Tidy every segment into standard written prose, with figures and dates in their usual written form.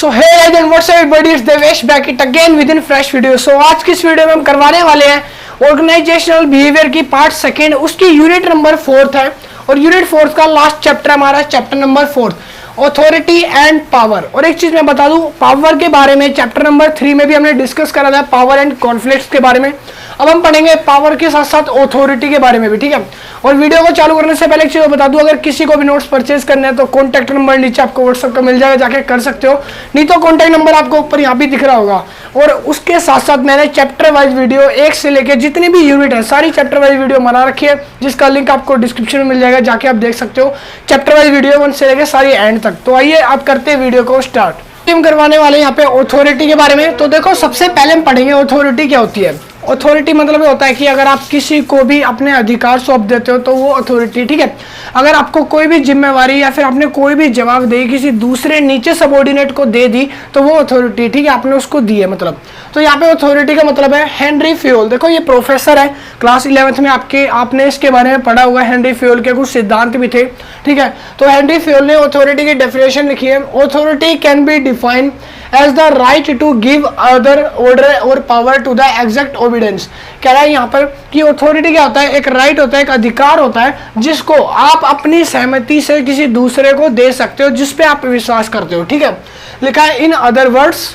So hey guys and what's up everybody, it's Devesh back it again with in fresh video. So आज की इस video में हम करवाने वाले हैं ऑर्गेनाइजेशनल बिहेवियर की पार्ट सेकंड, उसकी यूनिट नंबर 4 है और यूनिट 4 का लास्ट चैप्टर हमारा chapter number 4 authority and power. और एक चीज मैं बता दूं, पावर के बारे में चैप्टर नंबर 3 में भी हमने डिस्कस करा था पावर एंड कॉन्फ्लिक्ट्स के बारे में। अब हम पढ़ेंगे पावर के साथ साथ अथॉरिटी के बारे में भी, ठीक है। और वीडियो को चालू करने से पहले एक चीज बता दूं, अगर किसी को भी नोट्स परचेज करने हैं तो कॉन्टैक्ट नंबर नीचे आपको व्हाट्सएप का मिल जाएगा, जाके कर सकते हो। नहीं तो कॉन्टैक्ट नंबर आपको ऊपर यहाँ भी दिख रहा होगा। और उसके साथ साथ मैंने चैप्टर वाइज वीडियो 1 से लेकर जितनी भी यूनिट है सारी चैप्टर वाइज वीडियो बना रखी है, जिसका लिंक आपको डिस्क्रिप्शन में मिल जाएगा, जाके आप देख सकते हो चैप्टर वाइज वीडियो 1 से लेकर सारी एंड तक। तो आइए आप करते हैं वीडियो को स्टार्ट। हम करवाने वाले यहाँ पे अथॉरिटी के बारे में। तो देखो, सबसे पहले हम पढ़ेंगे अथॉरिटी क्या होती है। अथॉरिटी मतलब ये होता है कि अगर आप किसी को भी अपने अधिकार सौंप देते हो तो वो अथॉरिटी, ठीक है। अगर आपको कोई भी जिम्मेवारी या फिर आपने कोई भी जवाबदेही किसी दूसरे नीचे सबऑर्डिनेट को दे दी तो वो अथॉरिटी, ठीक है, आपने उसको दी है मतलब। तो यहाँ पे अथॉरिटी का मतलब है हेनरी फ्यूल। देखो ये प्रोफेसर है, क्लास 11th में आपने इसके बारे में पढ़ा हुआ। हेनरी फ्यूल के कुछ सिद्धांत भी थे, ठीक है। तो हेनरी फ्यूल ने अथॉरिटी की डेफिनेशन लिखी है। Authority can be defined as the right to give other order और power to the exact obedience. कह रहा है यहाँ पर कि अथॉरिटी क्या होता है, एक राइट होता है, एक अधिकार होता है जिसको आप अपनी सहमति से किसी दूसरे को दे सकते हो, जिसपे आप विश्वास करते हो, ठीक है। लिखा है in other words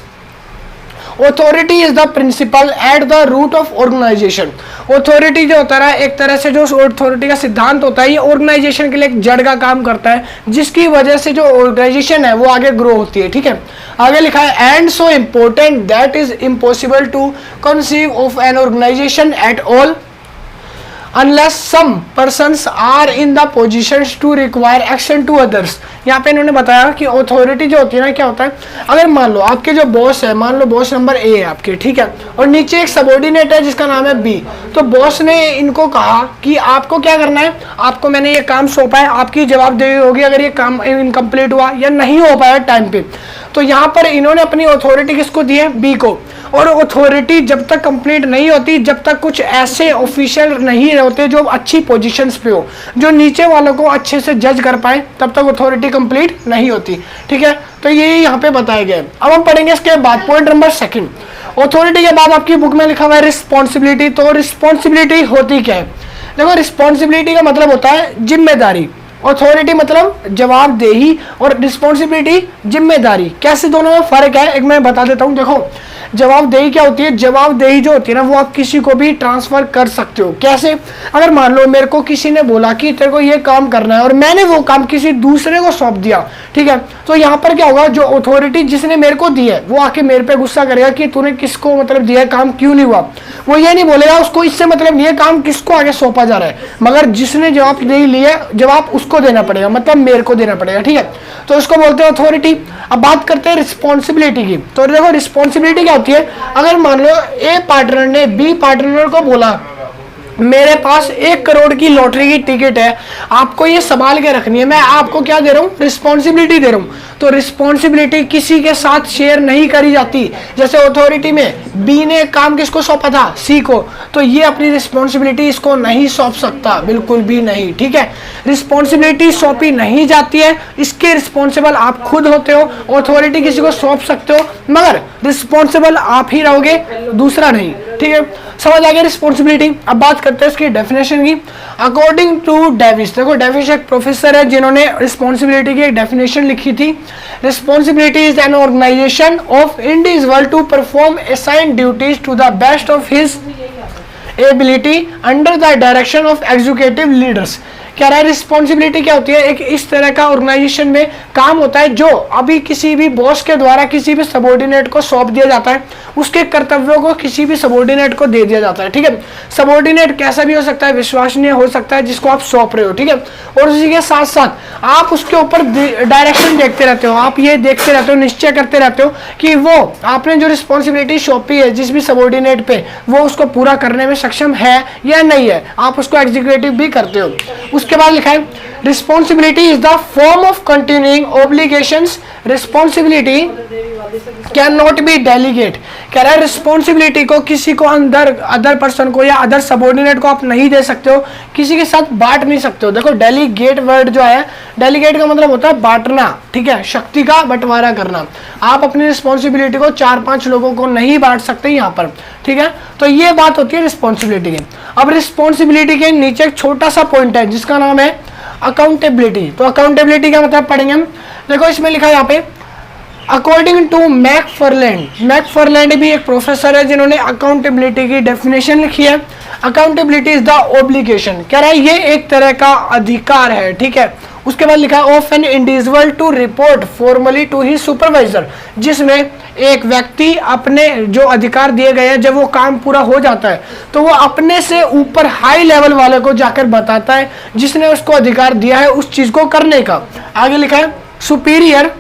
Authority is the principle at the root of organization। Authority जो होता है एक तरह से जो authority का सिद्धांत होता है, ये organization के लिए एक जड़ का काम करता है, जिसकी वजह से जो organization है वो आगे grow होती है, ठीक है। आगे लिखा है and so important that is impossible to conceive of an organization at all unless some persons are in the positions to require action to others। यहाँ पे इन्होंने बताया कि अथॉरिटी जो होती है ना, क्या होता है, अगर मान लो आपके जो बॉस है, मान लो बॉस नंबर ए है आपके, ठीक है, और नीचे एक सबऑर्डिनेट है जिसका नाम है बी। तो बॉस ने इनको कहा कि आपको क्या करना है, आपको मैंने ये काम सौंपा है, आपकी जवाबदेही होगी अगर ये काम इनकम्प्लीट हुआ या नहीं हो पाया टाइम पे। तो यहाँ पर इन्होंने अपनी अथॉरिटी किसको दी है, बी को। और अथॉरिटी जब तक कंप्लीट नहीं होती, जब तक कुछ ऐसे ऑफिशियल नहीं होते जो अच्छी पोजीशंस पे हो, जो नीचे वालों को अच्छे से जज कर पाए, तब तक अथॉरिटी कंप्लीट नहीं होती, ठीक है। तो ये यहाँ पे बताया गया है। अब हम पढ़ेंगे इसके बाद पॉइंट नंबर 2। अथॉरिटी के बाद आपकी बुक में लिखा हुआ है रिस्पॉन्सिबिलिटी। तो रिस्पॉन्सिबिलिटी होती क्या है? देखो, रिस्पॉन्सिबिलिटी का मतलब होता है जिम्मेदारी। अथॉरिटी मतलब जवाबदेही और रिस्पॉन्सिबिलिटी जिम्मेदारी। कैसे दोनों में फर्क है एक मैं बता देता हूँ। देखो, जवाबदेही क्या होती है, जवाबदेही जो होती है ना वो आप किसी को भी ट्रांसफर कर सकते हो। कैसे? अगर मान लो मेरे को किसी ने बोला कि तेरे को ये काम करना है और मैंने वो काम किसी दूसरे को सौंप दिया, ठीक है, तो यहाँ पर क्या होगा, जो अथॉरिटी जिसने मेरे को दी है वो आके मेरे पे गुस्सा करेगा कि तूने किसको मतलब दिया है, काम क्यों नहीं हुआ। वो ये नहीं बोलेगा, उसको इससे मतलब नहीं है काम किसको आगे सौंपा जा रहा है, मगर जिसने जवाबदेही ली है जवाब उसको देना पड़ेगा, मतलब मेरे को देना पड़ेगा, ठीक है। तो इसको बोलते हैं अथॉरिटी। अब बात करते हैं रिस्पॉन्सिबिलिटी की। तो देखो, रिस्पॉन्सिबिलिटी क्या होती है, अगर मान लो ए पार्टनर ने बी पार्टनर को बोला मेरे पास 1 करोड़ की लॉटरी की टिकट है, आपको ये संभाल के रखनी है, मैं आपको क्या दे रहा हूँ, रिस्पॉन्सिबिलिटी दे रहा हूँ। तो रिस्पॉन्सिबिलिटी किसी के साथ शेयर नहीं करी जाती। जैसे अथॉरिटी में बी ने काम किसको सौंपा था, सी को, तो ये अपनी रिस्पॉन्सिबिलिटी इसको नहीं सौंप सकता, बिल्कुल भी नहीं, ठीक है। रिस्पॉन्सिबिलिटी सौंपी नहीं जाती है, इसके रिस्पॉन्सिबल आप खुद होते हो। अथॉरिटी किसी को सौंप सकते हो मगर रिस्पॉन्सिबल आप ही रहोगे, दूसरा नहीं, ठीक है। समझ आ गया रिस्पॉन्सिबिलिटी। अब बात करते हैं इसकी डेफिनेशन की। अकॉर्डिंग टू डेविस, देखो डेविस एक प्रोफेसर है जिन्होंने रिस्पॉन्सिबिलिटी की एक डेफिनेशन लिखी थी। Responsibility is an organisation of individual to perform assigned duties to the best of his ability under the direction of executive leaders. कह रहा है रिस्पॉन्सिबिलिटी क्या होती है, एक इस तरह का ऑर्गेनाइजेशन में काम होता है जो अभी किसी भी बॉस के द्वारा किसी भी सबऑर्डिनेट को सौंप दिया जाता है, उसके कर्तव्यों को किसी भी सबऑर्डिनेट को दे दिया जाता है, ठीक है। सबऑर्डिनेट कैसा भी हो सकता है, विश्वसनीय हो सकता है जिसको आप सौंप रहे हो, ठीक है। और उसी के साथ साथ आप उसके ऊपर डायरेक्शन देखते रहते हो, आप ये देखते रहते हो, निश्चय करते रहते हो कि वो आपने जो रिस्पॉन्सिबिलिटी सौंपी है जिस भी सबऑर्डिनेट पे, वो उसको पूरा करने में सक्षम है या नहीं है, आप उसको एग्जीक्यूटिव भी करते हो। उसके बाद लिखा है responsibility is the form of continuing obligations. Responsibility can not be delegate. कह रहा है रिस्पॉन्सिबिलिटी को किसी को अदर पर्सन को या अदर सबॉर्डिनेट को आप नहीं दे सकते हो, किसी के साथ बांट नहीं सकते हो। देखो डेलीगेट वर्ड जो है, डेलीगेट का मतलब होता है बांटना, ठीक है, शक्ति का बंटवारा करना। आप अपनी रिस्पॉन्सिबिलिटी को 4-5 लोगों को नहीं बांट सकते यहाँ पर, ठीक है। तो ये बात होती है रिस्पॉन्सिबिलिटी की। अब रिस्पॉन्सिबिलिटी के नीचे एक छोटा सा पॉइंट है जिसका नाम है अकाउंटेबिलिटी। तो अकाउंटेबिलिटी का मतलब पढ़ेंगे हम। देखो इसमें लिखा है यहाँ पे अकॉर्डिंग टू मैकफर्लैंड भी एक प्रोफेसर है जिन्होंने अकाउंटेबिलिटी की डेफिनेशन लिखी है। अकाउंटेबिलिटी इज द ऑब्लिगेशन, कह रहा है ये एक तरह का अधिकार है, ठीक है। उसके बाद लिखा है of an individual to report formally to he supervisor, जिसमें एक व्यक्ति अपने जो अधिकार दिए गए हैं, जब वो काम पूरा हो जाता है तो वो अपने से ऊपर हाई लेवल वाले को जाकर बताता है जिसने उसको अधिकार दिया है उस चीज को करने का। आगे लिखा है superior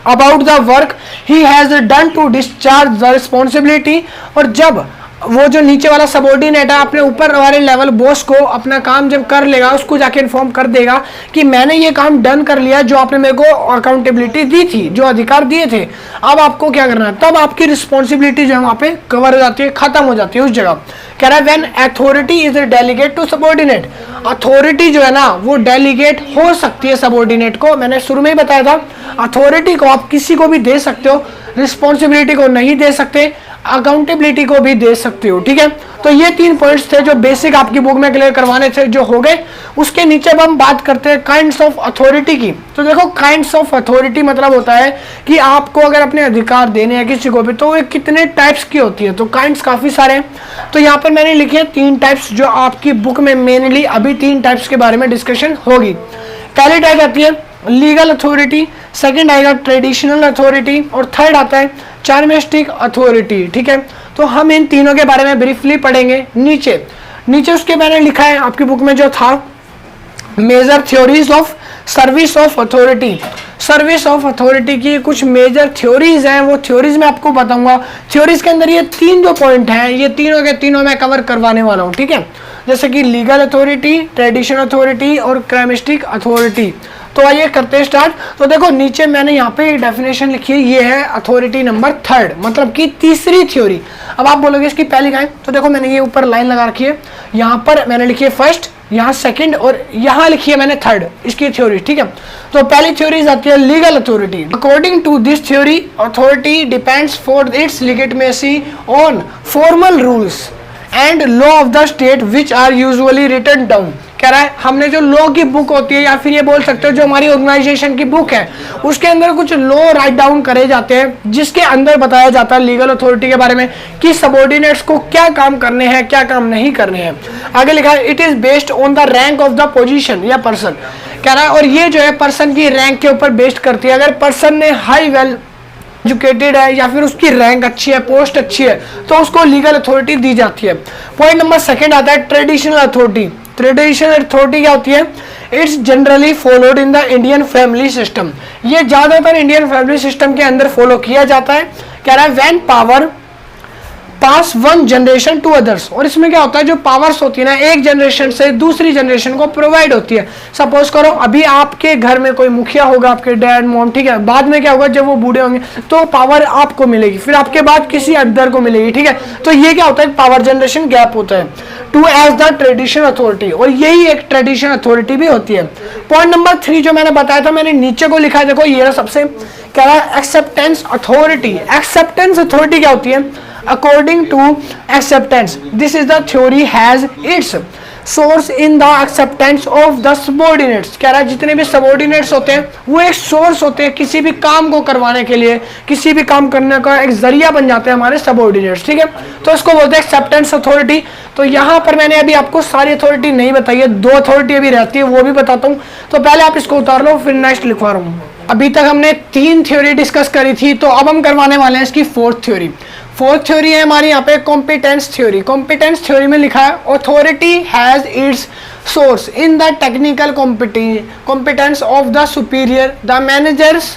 about the work he has done to discharge the responsibility, और जब वो जो नीचे वाला सबॉर्डिनेट है अपने ऊपर वाले लेवल बॉस को अपना काम जब कर लेगा, उसको जाके इन्फॉर्म कर देगा कि मैंने ये काम डन कर लिया जो आपने मेरे को अकाउंटेबिलिटी दी थी, जो अधिकार दिए थे, अब आपको क्या करना है, तब आपकी रिस्पॉन्सिबिलिटी जो है वहाँ पे कवर हो जाती है, खत्म हो जाती है उस जगह। कह रहा है when authority is delegate to subordinate, authority जो है ना वो डेलीगेट हो सकती है सबॉर्डिनेट को। मैंने शुरू में ही बताया था अथॉरिटी को आप किसी को भी दे सकते हो, रिस्पॉन्सिबिलिटी को नहीं दे सकते, अकाउंटेबिलिटी को भी दे सकते हो, ठीक है। तो ये 3 पॉइंट्स थे जो बेसिक आपकी बुक में क्लियर करवाने थे, जो हो गए। उसके नीचे अब हम बात करते हैं काइंड्स ऑफ अथॉरिटी की। तो देखो काइंड्स ऑफ अथॉरिटी मतलब होता है कि आपको अगर अपने अधिकार देने हैं किसी को भी तो वो कितने टाइप्स की होती है। तो काइंड्स काफी सारे हैं, तो यहाँ पर मैंने लिखे हैं 3 टाइप्स जो आपकी बुक में मेनली अभी 3 टाइप्स के बारे में डिस्कशन होगी। पहली टाइप आती है लीगल अथॉरिटी, सेकंड आएगा ट्रेडिशनल अथॉरिटी, और थर्ड आता है चार्मिस्टिक अथॉरिटी, ठीक है। तो हम इन तीनों के बारे में ब्रीफली पढ़ेंगे। नीचे उसके मैंने लिखा है आपकी बुक में जो था major theories of service of authority. Service of authority की कुछ मेजर थ्योरीज हैं, वो थ्योरीज मैं आपको बताऊंगा। थ्योरीज के अंदर ये 3 जो पॉइंट हैं ये तीनों के तीनों मैं कवर करवाने वाला हूँ, ठीक है। जैसे कि लीगल अथॉरिटी, ट्रेडिशनल अथॉरिटी और क्राइमिस्टिक अथॉरिटी। तो आइए करते हैं स्टार्ट। तो देखो नीचे मैंने यहाँ पे डेफिनेशन लिखी है, ये है अथॉरिटी नंबर 3, मतलब कि तीसरी थ्योरी। अब आप बोलोगे इसकी पहली कहाँ है, तो देखो मैंने ये ऊपर लाइन लगा रखी है, यहाँ पर मैंने लिखी है फर्स्ट, यहाँ सेकंड और यहाँ लिखी है मैंने थर्ड, इसकी थ्योरी, ठीक है। तो पहली थ्योरी आती है legal authority. According to this theory authority depends for its legitimacy on formal rules and law of the state which are usually written down. कह रहा है हमने जो लॉ की बुक होती है, या फिर ये बोल सकते हो जो हमारी ऑर्गेनाइजेशन की बुक है, उसके अंदर कुछ लॉ राइट डाउन करे जाते हैं जिसके अंदर बताया जाता है लीगल अथॉरिटी के बारे में कि सबऑर्डिनेट्स को क्या काम करने हैं, क्या काम नहीं करने हैं। आगे लिखा है it is based on the rank of the position या पर्सन। कह रहा है और ये जो है पर्सन की रैंक के ऊपर बेस्ड करती है। अगर पर्सन ने हाई वेल एजुकेटेड है या फिर उसकी रैंक अच्छी है, पोस्ट अच्छी है, तो उसको लीगल अथॉरिटी दी जाती है। पॉइंट नंबर सेकंड आता है ट्रेडिशनल अथॉरिटी। ट्रेडिशनल अथॉरिटी क्या होती है, it's generally followed in the Indian family system. ये ज्यादातर इंडियन फैमिली सिस्टम के अंदर फॉलो किया जाता है। कह रहा है when power pass one generation to others, और इसमें क्या होता है जो पावर्स होती है ना एक जनरेशन से दूसरी जनरेशन को प्रोवाइड होती है। सपोज करो अभी आपके घर में कोई मुखिया होगा, आपके डैड मॉम, ठीक है, बाद में क्या होगा जब वो बूढ़े होंगे तो पावर आपको मिलेगी, फिर आपके बाद किसी अदर को मिलेगी, ठीक है। तो ये क्या होता है पावर जनरेशन गैप होता है to as the traditional authority, और यही एक ट्रेडिशनल अथॉरिटी भी होती है। पॉइंट नंबर 3 जो मैंने बताया था, मैंने नीचे को लिखा है, देखो ये सबसे कह रहा है एक्सेप्टेंस अथॉरिटी। एक्सेप्टेंस अथॉरिटी क्या होती है, according to acceptance this is the theory has its source in the acceptance of the subordinates। कह रहा है जितने भी सबऑर्डिनेट्स होते हैं वो एक सोर्स होते हैं किसी भी काम को करवाने के लिए, किसी भी काम करने का एक जरिया बन जाते हैं हमारे सबऑर्डिनेट्स, ठीक है। तो इसको बोलते हैं एक्सेप्टेंस अथॉरिटी। तो यहाँ पर मैंने अभी आपको सारी अथॉरिटी नहीं बताई है, 2 अथॉरिटी अभी रहती है, वो भी बताता हूँ। तो पहले आप इसको उतार लो, फिर नेक्स्ट लिखवा रहा हूँ। अभी तक हमने 3 थ्योरी डिस्कस करी थी, तो अब हम करवाने वाले हैं इसकी 4th थ्योरी। 4th थ्योरी है हमारी यहाँ पे कॉम्पिटेंस थ्योरी। कॉम्पिटेंस थ्योरी में लिखा है authority has its source in the technical competence of the superior. The managers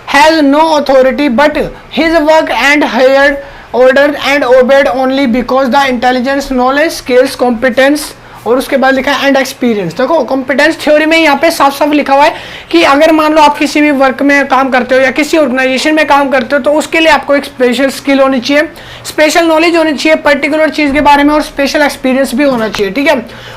has no authority but his work and hired ordered and obeyed only because the intelligence, knowledge, skills, competence और उसके बाद लिखा है and experience. देखो competence theory में यहाँ पे साफ साफ लिखा हुआ है कि अगर मान लो आप किसी भी वर्क में काम करते हो या किसी ऑर्गेनाइजेशन में काम करते हो तो उसके लिए आपको एक स्पेशल स्किल होनी चाहिए, स्पेशल नॉलेज होनी चाहिए पर्टिकुलर चीज के बारे में, और स्पेशल एक्सपीरियंस भी होना चाहिए, ठीक है।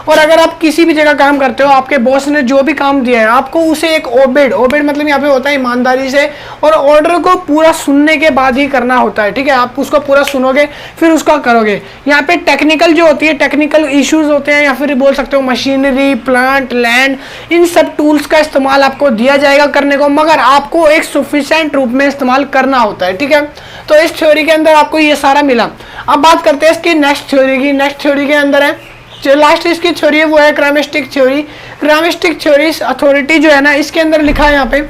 और अगर आप किसी भी जगह काम करते हो, आपके बॉस ने जो भी काम दिया है आपको उसे एक ओबेड मतलब यहाँ पे होता है ईमानदारी से और ऑर्डर को पूरा सुनने के बाद ही करना होता है, ठीक है। आप उसको पूरा सुनोगे फिर उसका करोगे। यहाँ पे टेक्निकल जो होती है, टेक्निकल इश्यूज होते हैं या फिर बोल सकते हो मशीनरी, प्लांट, लैंड, इन सब टूल्स का इस्तेमाल आपको दिया जाएगा करने को, मगर आपको एक सफिशिएंट रूप में इस्तेमाल करना होता है, ठीक है। तो इस थ्योरी के अंदर आपको ये सारा मिला। अब बात करते हैं इसकी नेक्स्ट थ्योरी की। नेक्स्ट थ्योरी के अंदर है जो लास्ट इसकी थ्योरी है वो है charismatic theory. Charismatic theory authority जो है ना, इसके अंदर लिखा है यहाँ पे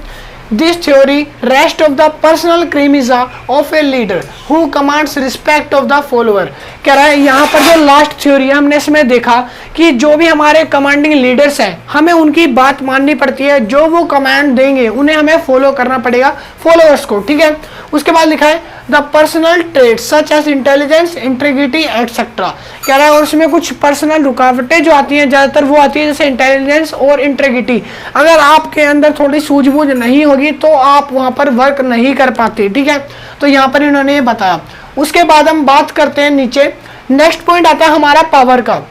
this theory rest of the personal क्रीमिजा of a leader who commands respect of the follower. कह रहा है यहाँ पर जो लास्ट थ्योरी है हमने इसमें देखा कि जो भी हमारे कमांडिंग लीडर्स हैं हमें उनकी बात माननी पड़ती है, जो वो कमांड देंगे उन्हें हमें फॉलो करना पड़ेगा फॉलोअर्स को, ठीक है। उसके बाद लिखा है the personal traits such as intelligence, integrity etcetera. कह रहा है और उसमें कुछ पर्सनल रुकावटें जो आती हैं ज़्यादातर वो आती है जैसे इंटेलिजेंस और इंटीग्रिटी। अगर आपके अंदर थोड़ी सूझबूझ नहीं होगी तो आप वहाँ पर वर्क नहीं कर पाते, ठीक है। तो यहाँ पर इन्होंने ये बताया। उसके बाद हम बात करते हैं नीचे, नेक्स्ट पॉइंट आता है हमारा पावर का।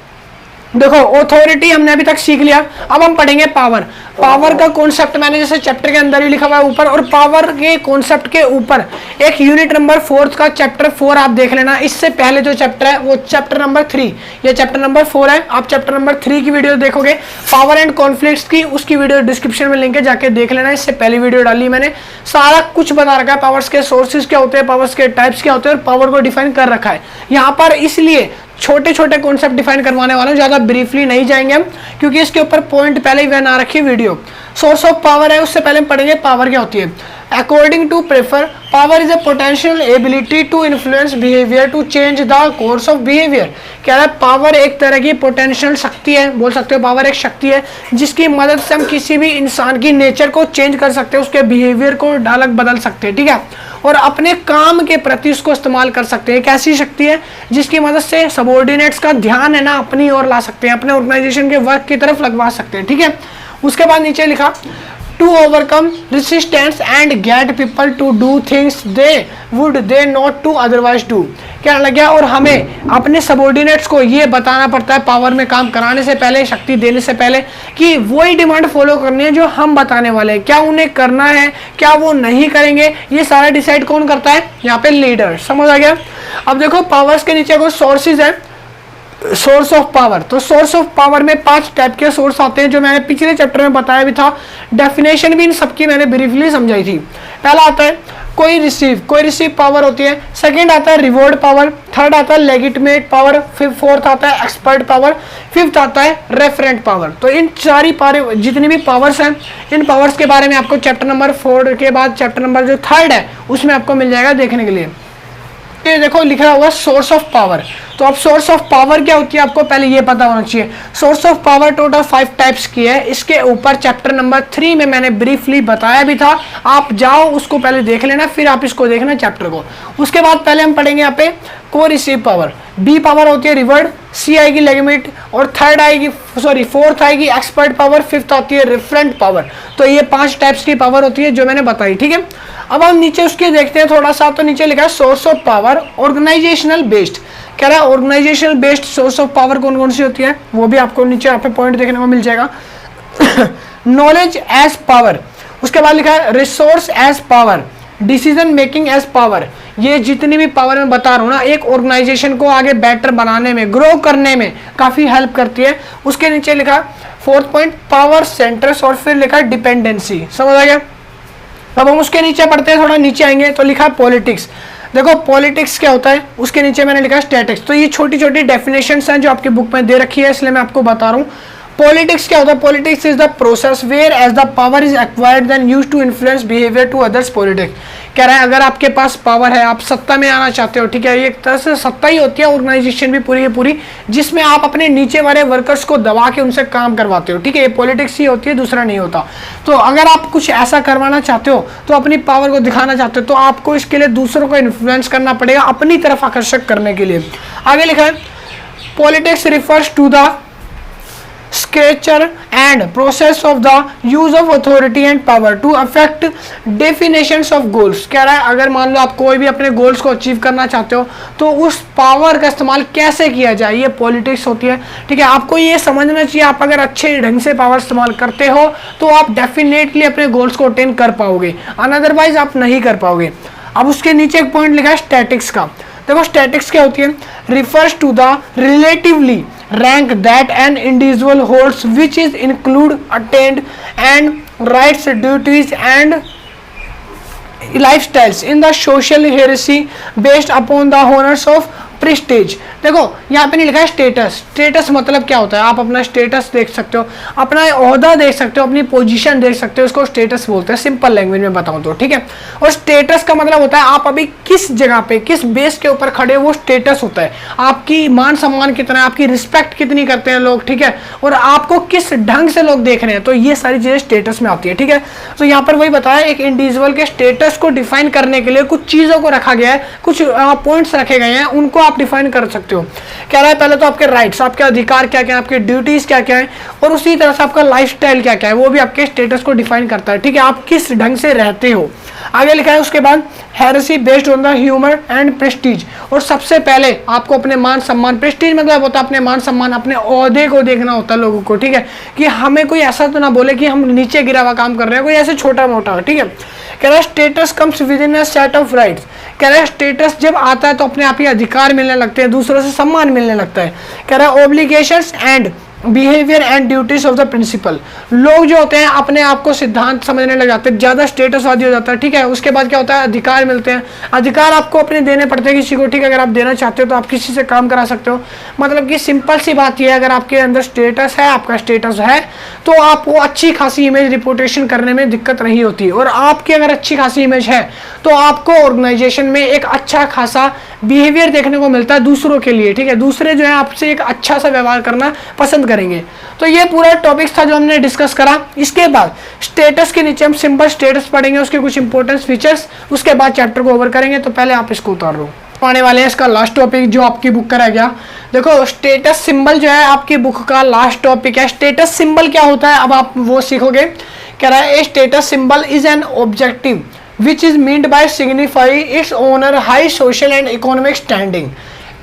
देखो ऑथोरिटी हमने अभी तक सीख लिया, अब हम पढ़ेंगे पावर। पावर का कॉन्सेप्ट मैंने जैसे चैप्टर के अंदर ही लिखा हुआ है ऊपर, और पावर के कॉन्सेप्ट के ऊपर एक यूनिट नंबर 4 का चैप्टर 4 आप देख लेना। इससे पहले जो चैप्टर है वो चैप्टर नंबर 3, ये चैप्टर नंबर 4 है। आप चैप्टर नंबर 3 की वीडियो देखोगे पावर एंड कॉन्फ्लिक्ट्स की, उसकी वीडियो डिस्क्रिप्शन में लिंक है, जाके देख लेना। इससे पहले वीडियो डाली मैंने, सारा कुछ बता रखा है, पावर्स के सोर्सेज क्या होते हैं, पावर्स के टाइप्स क्या होते हैं और पावर को डिफाइन कर रखा है। यहाँ पर इसलिए छोटे छोटे कॉन्सेप्ट डिफाइन करवाने वाले हैं, ज्यादा ब्रीफली नहीं जाएंगे हम, क्योंकि इसके ऊपर पॉइंट पहले ही बना रखी वीडियो। सोर्स ऑफ पावर है, उससे पहले हम पढ़ेंगे पावर क्या होती है। According to Pfeffer, power is a potential ability to influence behaviour to change the course of behaviour. कह रहा है पावर एक तरह की पोटेंशियल शक्ति है, बोल सकते हो पावर एक शक्ति है जिसकी मदद से हम किसी भी इंसान की नेचर को चेंज कर सकते हैं, उसके बिहेवियर को अलग बदल सकते हैं, ठीक है, और अपने काम के प्रति उसको इस्तेमाल कर सकते हैं। एक ऐसी शक्ति है जिसकी मदद से सबऑर्डिनेट्स का ध्यान है ना अपनी ओर ला सकते हैं, अपने ऑर्गेनाइजेशन के वर्क की तरफ लगवा सकते हैं, ठीक है। उसके बाद नीचे लिखा to overcome resistance and get people to do things they would they not to otherwise do. क्या लग गया, और हमें अपने सबऑर्डिनेट्स को ये बताना पड़ता है पावर में काम कराने से पहले, शक्ति देने से पहले, कि वही डिमांड फॉलो करनी है जो हम बताने वाले हैं। क्या उन्हें करना है, क्या वो नहीं करेंगे, ये सारा डिसाइड कौन करता है, यहाँ पे लीडर। समझ आ गया। अब देखो पावर्स के नीचे कुछ सोर्सेज है। सोर्स ऑफ पावर, तो सोर्स ऑफ पावर में 5 टाइप के सोर्स आते हैं जो मैंने पिछले चैप्टर में बताया भी था, डेफिनेशन भी इन सबकी मैंने ब्रीफली समझाई थी। पहला आता है कोई रिसीव पावर होती है। सेकंड आता है रिवॉर्ड पावर। थर्ड आता है लेजिटिमेट पावर। फोर्थ आता है एक्सपर्ट पावर। फिफ्थ आता है रेफरेंट पावर। तो इन सारी जितनी भी पावर्स हैं, इन पावर्स के बारे में आपको चैप्टर नंबर 4 के बाद चैप्टर नंबर जो 3 है उसमें आपको मिल जाएगा देखने के लिए। ये देखो लिखा हुआ सोर्स ऑफ पावर। तो अब सोर्स ऑफ पावर क्या होती है आपको पहले ये पता होना चाहिए। Source of power total 5 types की है। इसके ऊपर चैप्टर नंबर 3 में मैंने ब्रीफली बताया भी था, आप जाओ उसको पहले देख लेना, फिर आप इसको देखना चैप्टर को। उसके बाद पहले हम पढ़ेंगे यहाँ पे को रिसीव पावर। बी पावर होती है रिवर्ड, सी आएगी लेगिमेट, और फोर्थ आएगी एक्सपर्ट पावर, फिफ्थ आती है रेफरेंट पावर। तो ये 5 टाइप्स की पावर होती है जो मैंने बताई, ठीक है। अब हम नीचे उसके देखते हैं थोड़ा सा। तो नीचे लिखा है source of power organisational based. कह रहा है organisational based source of power कौन कौन सी होती है, वो भी आपको नीचे यहाँ पे पॉइंट देखने को मिल जाएगा। नॉलेज एज पावर, उसके बाद लिखा है resource as power, decision making as power. ये जितनी भी पावर मैं बता रहा हूँ ना, एक ऑर्गेनाइजेशन को आगे बेटर बनाने में, ग्रो करने में काफी हेल्प करती है। उसके नीचे लिखा 4th पॉइंट पावर सेंटर्स, और फिर लिखा डिपेंडेंसी। समझ आ गया। अब हम उसके नीचे पढ़ते हैं, थोड़ा नीचे आएंगे तो लिखा पॉलिटिक्स। देखो पॉलिटिक्स क्या होता है, उसके नीचे मैंने लिखा स्टैटिक्स। तो ये छोटी छोटी डेफिनेशंस हैं जो आपकी बुक में दे रखी है, इसलिए मैं आपको बता रहा हूँ। पॉलिटिक्स क्या होता है, politics is the process where as the power is acquired then used to influence behaviour to others politics. कह रहा है अगर आपके पास पावर है, आप सत्ता में आना चाहते हो, ठीक है, ये एक तरह से सत्ता ही होती है ऑर्गेनाइजेशन भी पूरी की पूरी, जिसमें आप अपने नीचे वाले वर्कर्स को दबा के उनसे काम करवाते हो, ठीक है, ये पॉलिटिक्स ही होती है, दूसरा नहीं होता। तो अगर आप कुछ ऐसा करवाना चाहते हो, तो अपनी पावर को दिखाना चाहते हो, तो आपको इसके लिए दूसरों को इन्फ्लुएंस करना पड़ेगा अपनी तरफ आकर्षक करने के लिए। आगे लिखा है politics refers to the structure and process of the use of authority and power to affect definitions of goals. कह रहा है अगर मान लो आप कोई भी अपने गोल्स को अचीव करना चाहते हो तो उस पावर का इस्तेमाल कैसे किया जाए, ये पॉलिटिक्स होती है। ठीक है, आपको ये समझना चाहिए, आप अगर अच्छे ढंग से पावर इस्तेमाल करते हो तो आप डेफिनेटली अपने गोल्स को अटेन कर पाओगे, अनअदरवाइज आप नहीं कर पाओगे। अब उसके नीचे एक पॉइंट लिखा है स्टैटिक्स का। देखो स्टैटिक्स क्या होती है, refers to the relatively rank that an individual holds which is include attained and rights, duties and lifestyles in the social hierarchy based upon the honors of Prestige. देखो यहाँ पे नहीं लिखा है स्टेटस। स्टेटस मतलब क्या होता है, आप अपना स्टेटस देख सकते हो, अपना ओहदा देख सकते हो, अपनी पोजीशन देख सकते हो, इसको स्टेटस बोलते हैं सिंपल लैंग्वेज में बताऊं तो। ठीक है, और स्टेटस का मतलब होता है आप अभी किस जगह पे किस बेस के ऊपर खड़े हो, वो स्टेटस होता है। आपकी मान सम्मान कितना है, आपकी रिस्पेक्ट कितनी करते हैं लोग, ठीक है, और आपको किस ढंग से लोग देख रहे हैं, तो ये सारी चीजें स्टेटस में आती है। ठीक है, तो यहाँ पर वही बताया एक इंडिविजुअल के स्टेटस को डिफाइन करने के लिए कुछ चीजों को रखा गया है, कुछ पॉइंट्स रखे गए हैं, उनको आप डिफाइन कर सकते हो। कह रहा है पहले तो आपके राइट्स, आपके अधिकार क्या क्या है, आपके ड्यूटीज क्या क्या है, और उसी तरह से आपका लाइफस्टाइल क्या क्या है, वो भी आपके स्टेटस को डिफाइन करता है। ठीक है, आप किस ढंग से रहते हो। आगे लिखा है उसके बाद heresy based on the humour and Prestige. और सबसे पहले आपको अपने मान सम्मान, प्रेस्टीज मतलब होता है अपने मान सम्मान, अपने ओहदे को देखना होता है लोगों को। ठीक है, कि हमें कोई ऐसा तो ना बोले कि हम नीचे गिरा हुआ काम कर रहे हैं, कोई ऐसे छोटा मोटा। ठीक है, कह रहा है status comes with in a set of rights. कह रहा है स्टेटस जब आता है तो अपने आप ही अधिकार मिलने लगते हैं, दूसरों से सम्मान मिलने लगता है। कह रहा है obligations and behaviour and duties of the principal. लोग जो होते हैं अपने आप को सिद्धांत समझने लग जाते हैं, ज्यादा स्टेटसवादी हो जाता है। ठीक है, उसके बाद क्या होता है, अधिकार मिलते हैं। अधिकार आपको अपने देने पड़ते हैं किसी को। ठीक है, अगर आप देना चाहते हो तो आप किसी से काम करा सकते हो। मतलब कि सिंपल सी बात यह है, अगर आपके अंदर स्टेटस है, आपका स्टेटस है, तो आपको अच्छी खासी इमेज रिपोर्टेशन करने में दिक्कत नहीं होती। और आपकी अगर अच्छी खासी इमेज है तो आपको ऑर्गेनाइजेशन में एक अच्छा खासा बिहेवियर देखने को मिलता है दूसरों के लिए। ठीक है, दूसरे जो है आपसे एक अच्छा सा व्यवहार करना पसंद करेंगे। तो ये पूरा टॉपिक था जो हमने डिस्कस करा। इसके बाद स्टेटस के नीचे हम सिंपल स्टेटस पढ़ेंगे, उसके कुछ इंपॉर्टेंट फीचर्स, उसके बाद चैप्टर को ओवर करेंगे। तो पहले आप इसको उतार लो। आने वाले हैं इसका लास्ट टॉपिक जो आपकी बुक का रह गया। देखो स्टेटस सिंबल जो है आपकी बुक का लास्ट टॉपिक है। स्टेटस सिंबल क्या होता है अब आप वो सीखोगे। कह रहा है status symbol is an objective which is meant by signify its owner high social and economic standing।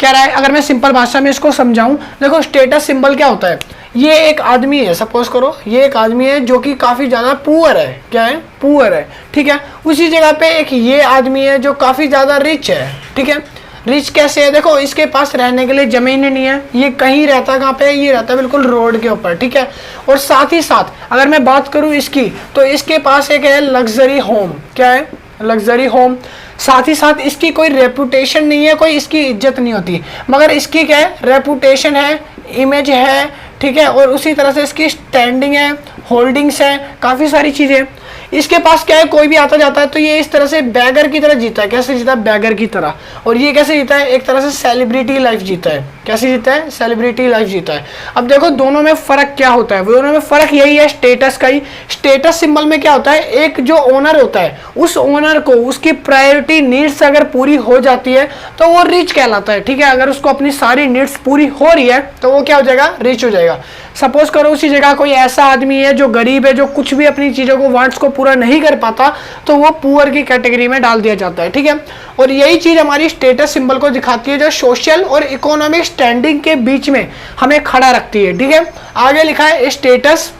कह रहा है अगर मैं सिंपल भाषा में इसको समझाऊं, देखो स्टेटस सिंबल क्या होता है, ये एक आदमी है, सपोज करो ये एक आदमी है जो कि काफ़ी ज़्यादा पुअर है। क्या है, पुअर है। ठीक है, उसी जगह पे एक ये आदमी है जो काफ़ी ज़्यादा रिच है। ठीक है, रिच कैसे है, देखो इसके पास रहने के लिए ज़मीन नहीं है, ये कहीं रहता कहाँ पे, ये रहता है बिल्कुल रोड के ऊपर। ठीक है, और साथ ही साथ अगर मैं बात करूँ इसकी, तो इसके पास एक है लग्जरी होम। क्या है, लग्जरी होम। साथ ही साथ इसकी कोई रेपुटेशन नहीं है, कोई इसकी इज्जत नहीं होती, मगर इसकी क्या है, रेपुटेशन है, इमेज है। ठीक है, और उसी तरह से इसकी स्टैंडिंग है, होल्डिंग्स है, काफ़ी सारी चीज़ें। इसके पास क्या है, कोई भी आता जाता है तो ये इस तरह से बैगर की तरह जीता है। कैसे जीता है, बैगर की तरह। और ये कैसे जीता है, एक तरह से सेलिब्रिटी लाइफ जीता है। कैसे जीता है, सेलिब्रिटी लाइफ जीता है। अब देखो दोनों में फ़र्क क्या होता है, दोनों में फ़र्क यही है स्टेटस का ही। स्टेटस सिंबल में क्या होता है, एक जो ओनर होता है उस ओनर को उसकी प्रायोरिटी नीड्स अगर पूरी हो जाती है तो वो रिच कहलाता है। ठीक है, अगर उसको अपनी सारी नीड्स पूरी हो रही है तो वो क्या हो जाएगा, रिच हो जाएगा। सपोज करो उसी जगह कोई ऐसा आदमी है जो गरीब है, जो कुछ भी अपनी चीज़ों को वांट्स को पूरा नहीं कर पाता, तो वो पुअर की कैटेगरी में डाल दिया जाता है। ठीक है, और यही चीज़ हमारी स्टेटस सिंबल को दिखाती है, जो सोशल और इकोनॉमिक स्टैंडिंग के बीच में हमें खड़ा रखती है। ठीक है, आगे लिखा है status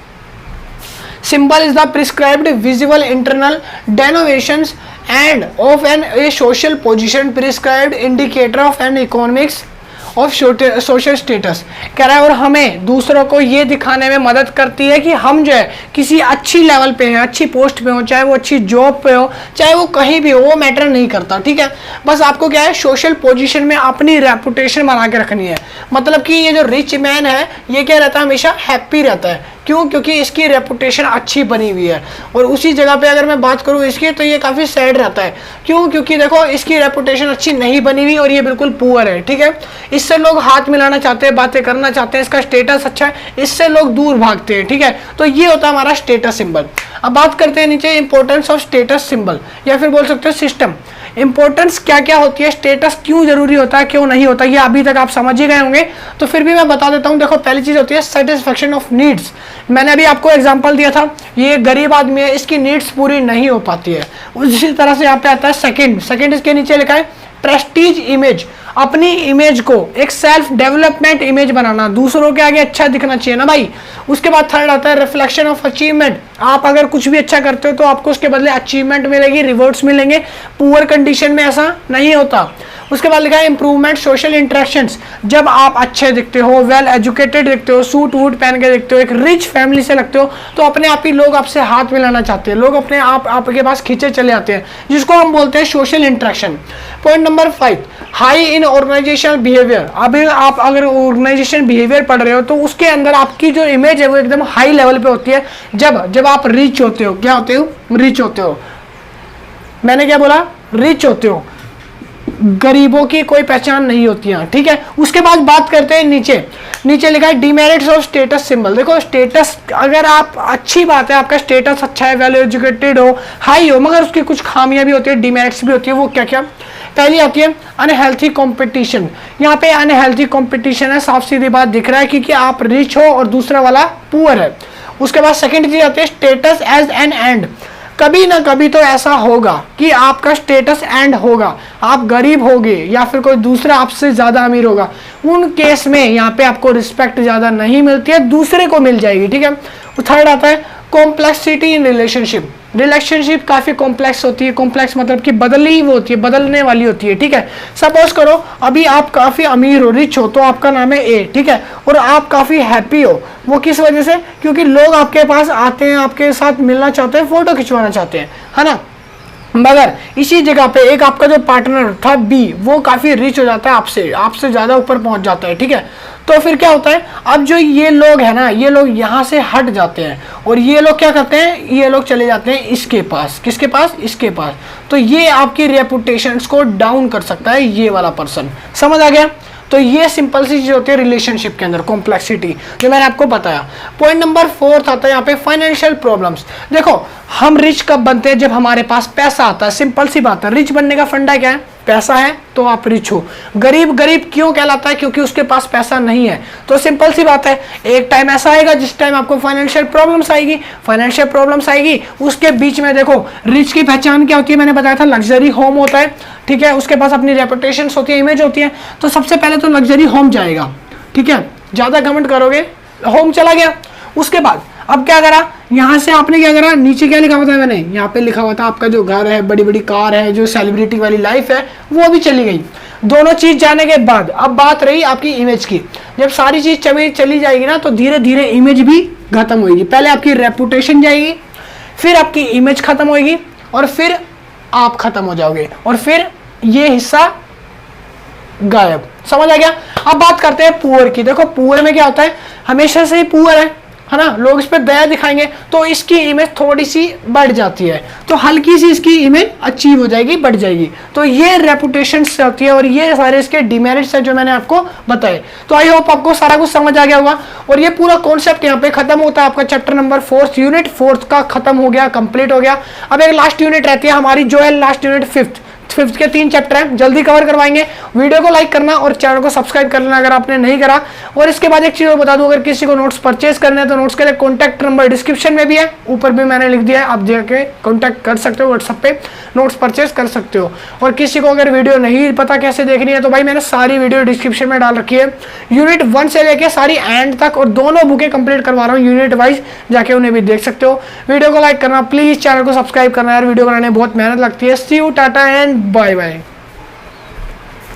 symbol is the prescribed visual internal denotations and of a social position prescribed indicator of an economics of social status. कह रहा है और हमें दूसरों को ये दिखाने में मदद करती है कि हम जो है किसी अच्छी लेवल पे हैं, अच्छी पोस्ट पे हो, चाहे वो अच्छी जॉब पे हो, चाहे वो कहीं भी हो, वो मैटर नहीं करता। ठीक है, बस आपको क्या है, सोशल पोजीशन में अपनी रेपुटेशन बना के रखनी है। मतलब कि ये जो रिच मैन है ये क्या रहता है, हमेशा हैप्पी रहता है। क्यों, क्योंकि इसकी रेपुटेशन अच्छी बनी हुई है। और उसी जगह पे अगर मैं बात करूँ इसकी, तो ये काफ़ी सैड रहता है। क्यों, क्योंकि देखो इसकी रेपुटेशन अच्छी नहीं बनी हुई और ये बिल्कुल पुअर है। ठीक है, इससे लोग हाथ मिलाना चाहते हैं, बातें करना चाहते हैं, इसका स्टेटस अच्छा है, इससे लोग दूर भागते हैं। ठीक है, तो ये होता है हमारा स्टेटस सिंबल। अब बात करते हैं नीचे इंपॉर्टेंस ऑफ स्टेटस सिंबल, या फिर बोल सकते हो सिस्टम। इंपॉर्टेंस क्या क्या होती है, स्टेटस क्यों जरूरी होता है, क्यों नहीं होता, ये अभी तक आप समझ ही गए होंगे, तो फिर भी मैं बता देता हूँ। देखो पहली चीज होती है सेटिस्फेक्शन ऑफ नीड्स। मैंने अभी आपको एग्जांपल दिया था, ये गरीब आदमी है, इसकी नीड्स पूरी नहीं हो पाती है। उसी तरह से यहाँ पे आता है सेकंड इसके नीचे लिखा है प्रेस्टीज इमेज, अपनी इमेज को एक सेल्फ डेवलपमेंट इमेज बनाना, दूसरों के आगे अच्छा दिखना चाहिए ना भाई। उसके बाद थर्ड आता है रिफ्लेक्शन ऑफ अचीवमेंट, आप अगर कुछ भी अच्छा करते हो तो आपको उसके बदले अचीवमेंट मिलेगी, रिवॉर्ड्स मिलेंगे, पुअर कंडीशन में ऐसा नहीं होता। उसके बाद लिखा है इंप्रूवमेंट सोशल इंटरेक्शंस, जब आप अच्छे दिखते हो, वेल एजुकेटेड दिखते हो, सूट वूट पहन के दिखते हो, एक रिच फैमिली से लगते हो, तो अपने आप ही लोग आपसे हाथ मिलाना चाहते हैं, लोग अपने आप आपके पास खींचे चले आते हैं, जिसको हम बोलते हैं social interaction. Point number 5, high in organisational behaviour. अभी आप अगर ऑर्गेनाइजेशन बिहेवियर पढ़ रहे हो तो उसके अंदर आपकी जो इमेज है वो एकदम हाई लेवल पे होती है, जब आप रिच होते हो। क्या होते हो? रिच होते हो। मैंने क्या बोला? रिच होते हो। गरीबों की कोई पहचान नहीं होती है, ठीक है। उसके बाद बात करते हैं नीचे लिखा है डिमेरिट्स ऑफ स्टेटस सिंबल। देखो स्टेटस, अगर आप, अच्छी बात है आपका स्टेटस अच्छा है, वेल एजुकेटेड हो, हाई हो, मगर उसकी कुछ खामियां भी होती है, डिमेरिट्स भी होती है। वो क्या क्या? पहली आती है अनहेल्थी कंपटीशन। यहाँ पे अनहेल्थी कंपटीशन है, साफ सीधी बात दिख रहा है, क्योंकि आप रिच हो और दूसरा वाला पुअर है। उसके बाद सेकंड चीज आती है स्टेटस एज एन एंड। कभी ना कभी तो ऐसा होगा कि आपका स्टेटस एंड होगा, आप गरीब होगे या फिर कोई दूसरा आपसे ज्यादा अमीर होगा, उन केस में यहाँ पे आपको रिस्पेक्ट ज्यादा नहीं मिलती है, दूसरे को मिल जाएगी, ठीक है। थर्ड आता है कॉम्प्लेक्सिटी इन रिलेशनशिप। रिलेशनशिप काफी कॉम्प्लेक्स होती है, कॉम्प्लेक्स मतलब कि बदली वो होती है, बदलने वाली होती है, ठीक है। सपोज करो अभी आप काफी अमीर हो, रिच हो, तो आपका नाम है ए, ठीक है, और आप काफी हैप्पी हो। वो किस वजह से? क्योंकि लोग आपके पास आते हैं, आपके साथ मिलना चाहते हैं, फोटो खिंचवाना चाहते हैं, है ना। मगर इसी जगह पे एक आपका जो पार्टनर था बी, वो काफी रिच हो जाता है, आपसे ज्यादा ऊपर पहुंच जाता है, ठीक है। तो फिर क्या होता है, अब जो ये लोग है ना, ये लोग यहाँ से हट जाते हैं और ये लोग क्या करते हैं, ये लोग चले जाते हैं इसके पास। किसके पास? इसके पास। तो ये आपकी रेपुटेशन को डाउन कर सकता है, ये वाला पर्सन। समझ आ गया? तो ये सिंपल सी चीज होती है रिलेशनशिप के अंदर, कॉम्प्लेक्सिटी, जो मैंने आपको बताया। पॉइंट नंबर 4 आता है यहाँ पे फाइनेंशियल प्रॉब्लम्स। देखो हम रिच कब बनते हैं? जब हमारे पास पैसा आता है, सिंपल सी बात है। रिच बनने का फंडा क्या है? पैसा है तो आप रिच हो। गरीब क्यों कहलाता है? क्योंकि उसके पास पैसा नहीं है। तो सिंपल सी बात है, एक टाइम ऐसा आएगा जिस टाइम आपको फाइनेंशियल प्रॉब्लम्स आएगी। उसके बीच में देखो रिच की पहचान क्या होती है, मैंने बताया था लग्जरी होम होता है, ठीक है। उसके पास अपनी रेपुटेशन होती है, इमेज होती है। तो सबसे पहले तो लग्जरी होम जाएगा, ठीक है। ज्यादा घमंड करोगे, होम चला गया। उसके बाद अब क्या करा, यहाँ से आपने क्या करा, नीचे क्या लिखा हुआ था मैंने, यहाँ पे लिखा हुआ था आपका जो घर है, बड़ी बड़ी कार है, जो सेलिब्रिटी वाली लाइफ है, वो भी चली गई। दोनों चीज जाने के बाद अब बात रही आपकी इमेज की। जब सारी चीज चली जाएगी ना, तो धीरे धीरे इमेज भी खत्म होगी। पहले आपकी रेपुटेशन जाएगी, फिर आपकी इमेज खत्म होगी, और फिर आप खत्म हो जाओगे, और फिर ये हिस्सा गायब। समझ आ गया? अब बात करते हैं पुअर की। देखो पुअर में क्या होता है, हमेशा से ही पुअर है ना, लोग इस पर दया दिखाएंगे तो इसकी इमेज थोड़ी सी बढ़ जाती है, तो हल्की सी इसकी इमेज अचीव हो जाएगी, बढ़ जाएगी। तो ये रेपुटेशन से होती है, और ये सारे इसके डिमेरिट्स है जो मैंने आपको बताए। तो आई होप आपको सारा कुछ समझ आ गया होगा, और ये पूरा कॉन्सेप्ट यहाँ पे खत्म होता है। आपका चैप्टर नंबर 4 यूनिट 4 का खत्म हो गया, कंप्लीट हो गया। अब एक लास्ट यूनिट रहती है हमारी, जो है लास्ट यूनिट 5th के 3 चैप्टर हैं, जल्दी कवर करवाएंगे। वीडियो को लाइक करना और चैनल को सब्सक्राइब कर लेना अगर आपने नहीं करा। और इसके बाद एक चीज और बता दूं, अगर किसी को नोट्स परचेज करने हैं तो नोट्स के लिए कॉन्टैक्ट नंबर डिस्क्रिप्शन में भी है, ऊपर भी मैंने लिख दिया है, आप जाके कॉन्टैक्ट कर सकते हो, व्हाट्सएप पे नोट्स परचेज कर सकते हो। और किसी को अगर वीडियो नहीं पता कैसे देखनी है, तो भाई मैंने सारी वीडियो डिस्क्रिप्शन में डाल रखी है, यूनिट 1 से लेके सारी एंड तक, और दोनों बुकें कंप्लीट करवा रहा हूँ यूनिट वाइज, जाके उन्हें भी देख सकते हो। वीडियो को लाइक करना, प्लीज चैनल को सब्सक्राइब करना यार, वीडियो बनाने में बहुत मेहनत लगती है। See you, tata and bye bye.